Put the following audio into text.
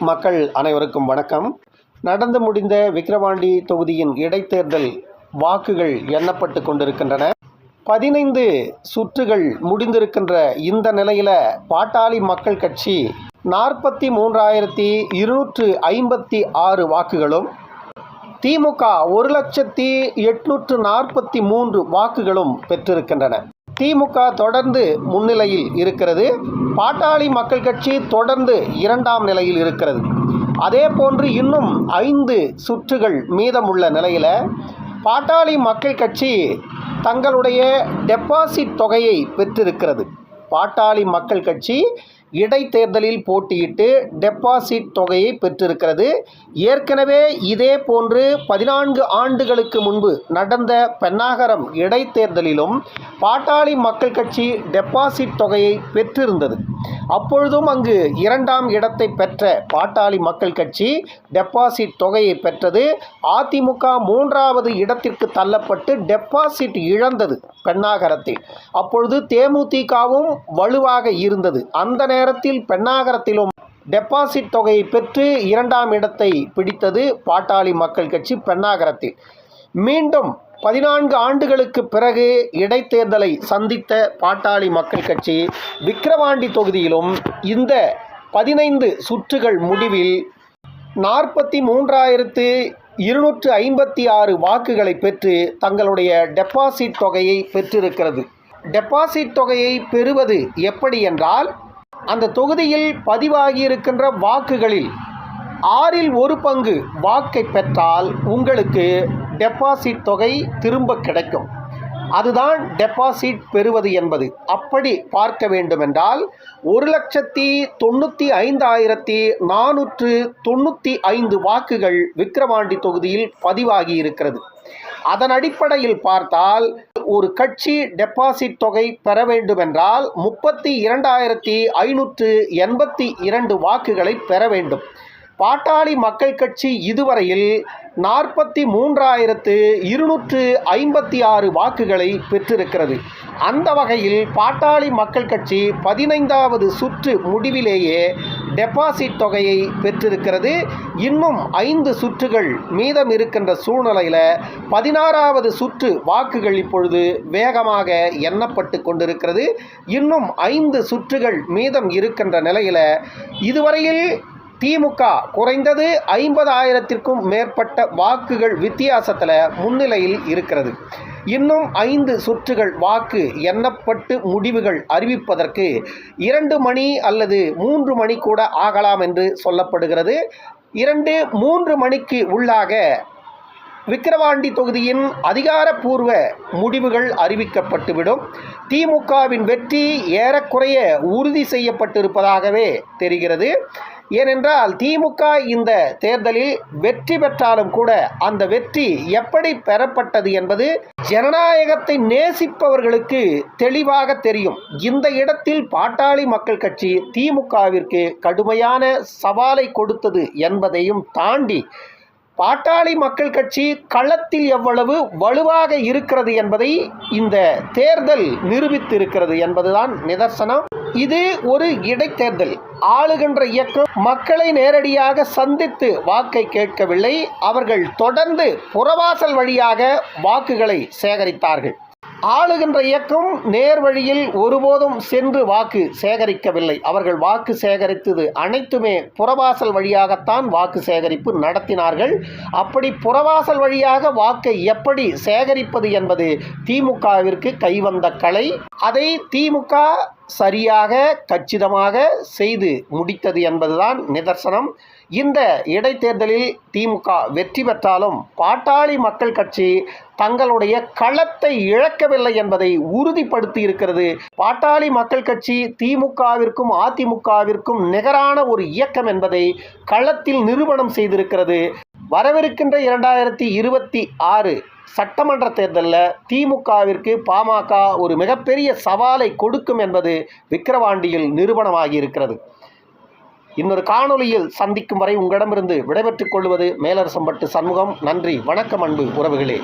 மக்கள் அனைவருக்கும் வணக்கம். நடந்து முடிந்த விக்கிரவாண்டி தொகுதியின் இடைத்தேர்தல் வாக்குகள் எண்ணப்பட்டு கொண்டிருக்கின்றன. 15 சுற்றுகள் முடிந்திருக்கின்ற இந்த நிலையில் பாட்டாளி மக்கள் கட்சி 43,256 வாக்குகளும், திமுக 1,0843 வாக்குகளும் பெற்றிருக்கின்றன. திமுக தொடர்ந்து முன்னிலையில் இருக்கிறது. பாட்டாளி மக்கள் கட்சி தொடர்ந்து 2ஆம் நிலையில் இருக்கிறது. அதே போன்று இன்னும் 5 சுற்றுகள் மீதமுள்ள நிலையில் பாட்டாளி மக்கள் கட்சி தங்களுடைய டெபாசிட் தொகையை பெற்றிருக்கிறது. பாட்டாளி மக்கள் கட்சி இடைத்தேர்தலில் போட்டியிட்டு டெபாசிட் தொகையை பெற்றிருக்கிறது. ஏற்கனவே இதே போன்று 14 ஆண்டுகளுக்கு முன்பு நடந்த பென்னாகரம் இடைத்தேர்தலிலும் பாட்டாளி மக்கள் கட்சி டெபாசிட் தொகையை பெற்றிருந்தது. அப்பொழுதும் அங்கு 2ஆம் இடத்தை பெற்ற பாட்டாளி மக்கள் கட்சி டெபாசிட் தொகையை பெற்றது. அதிமுக 3வது இடத்திற்கு தள்ளப்பட்டு டெபாசிட் இழந்தது பென்னாகரத்தில். அப்பொழுது தேமுதிகவும் வலுவாக இருந்தது. அந்த நேரத்தில் பென்னாகரத்திலும் டெபாசிட் தொகையை பெற்று 2ஆம் இடத்தை பிடித்தது பாட்டாளி மக்கள் கட்சி பென்னாகரத்தில். மீண்டும் 14 ஆண்டுகளுக்கு பிறகு இடைத்தேர்தலை சந்தித்த பாட்டாளி மக்கள் கட்சி விக்கிரவாண்டி தொகுதியிலும் இந்த 15 சுற்றுகள் முடிவில் 43,256 வாக்குகளை பெற்று தங்களுடைய டெபாசிட் தொகையை பெற்றிருக்கிறது. டெபாசிட் தொகையை பெறுவது எப்படி என்றால், அந்த தொகுதியில் பதிவாகியிருக்கின்ற வாக்குகளில் 1/6 வாக்கை பெற்றால் உங்களுக்கு டெபாசிட் தொகை திரும்ப கிடைக்கும். அதுதான் டெபாசிட் பெறுவது என்பது. அப்படி பார்க்க வேண்டுமென்றால் 1,95,495 வாக்குகள் விக்கிரவாண்டி தொகுதியில் பதிவாகி இருக்கிறது. அதன் அடிப்படையில் பார்த்தால் ஒரு கட்சி டெபாசிட் தொகை பெற வேண்டுமென்றால் 32,582 வாக்குகளை பெற வேண்டும். பாட்டாளி மக்கள் கட்சி இதுவரையில் 43,256 வாக்குகளை பெற்றிருக்கிறது. அந்த வகையில் பாட்டாளி மக்கள் கட்சி 15வது சுற்று முடிவிலேயே டெபாசிட் தொகையை பெற்றிருக்கிறது. இன்னும் 5 சுற்றுகள் மீதம் இருக்கின்ற சூழ்நிலையில் 16வது சுற்று வாக்குகள் இப்பொழுது வேகமாக எண்ணப்பட்டு கொண்டிருக்கிறது. இன்னும் 5 சுற்றுகள் மீதம் இருக்கின்ற நிலையில் இதுவரையில் திமுக குறைந்தது 50,000க்கும் மேற்பட்ட வாக்குகள் வித்தியாசத்தில் முன்னிலையில் இருக்கிறது. இன்னும் 5 சுற்றுகள் வாக்கு எண்ணப்பட்டு முடிவுகள் அறிவிப்பதற்கு 2 மணி அல்லது 3 மணி கூட ஆகலாம் என்று சொல்லப்படுகிறது. 2-3 மணிக்கு உள்ளாக விக்கிரவாண்டி தொகுதியின் அதிகாரப்பூர்வ முடிவுகள் அறிவிக்கப்பட்டுவிடும். திமுகவின் வெற்றி ஏறக்குறைய உறுதி செய்யப்பட்டிருப்பதாகவே தெரிகிறது. ஏனென்றால் திமுக இந்த தேர்தலில் வெற்றி பெற்றாலும் கூட அந்த வெற்றி எப்படி பெறப்பட்டது என்பது ஜனநாயகத்தை நேசிப்பவர்களுக்கு தெளிவாக தெரியும். இந்த இடத்தில் பாட்டாளி மக்கள் கட்சி திமுகவிற்கு கடுமையான சவாலை கொடுத்தது என்பதையும் தாண்டி பாட்டாளி மக்கள் கட்சி களத்தில் எவ்வளவு வலுவாக இருக்கிறது என்பதை இந்த தேர்தல் நிரூபித்திருக்கிறது என்பதுதான் நிதர்சனம். இது ஒரு இடைத்தேர்தல். ஆளுகின்ற இயக்கம் மக்களை நேரடியாக சந்தித்து வாக்கை கேட்கவில்லை. அவர்கள் தொடர்ந்து புறவாசல் வழியாக வாக்குகளை சேகரித்தார்கள். ஆளுகின்ற இயக்கம் நேர் வழியில் ஒருபோதும் சென்று வாக்கு சேகரிக்கவில்லை. அவர்கள் வாக்கு சேகரித்தது அனைத்துமே புறவாசல் வழியாகத்தான் வாக்கு சேகரிப்பு நடத்தினார்கள். அப்படி புறவாசல் வழியாக வாக்கை எப்படி சேகரிப்பது என்பது திமுகவிற்கு கைவந்த கலை. அதை திமுக சரியாக கச்சிதமாக செய்து முடித்தது என்பதுதான் நிதர்சனம். இந்த இடைத்தேர்தலில் திமுக வெற்றி பெற்றாலும் பாட்டாளி மக்கள் கட்சி தங்களுடைய களத்தை இழக்கவில்லை என்பதை உறுதிப்படுத்தி இருக்கிறது. பாட்டாளி மக்கள் கட்சி திமுகவிற்கும் அதிமுகவிற்கும் நிகரான ஒரு இயக்கம் என்பதை களத்தில் நிரூபணம் செய்திருக்கிறது. வரவிருக்கின்ற 2026 சட்டமன்ற தேர்தலில் திமுகவிற்கு பாமக ஒரு மிகப்பெரிய சவாலை கொடுக்கும் என்பது விக்கிரவாண்டியில் நிரூபணமாகி இருக்கிறது. இன்னொரு காணொளியில் சந்திக்கும் வரை உங்களிடமிருந்து விடைபெற்றுக் கொள்வது மேலரசம்பட்டு சண்முகம். நன்றி, வணக்கம் அன்பு உறவுகளே.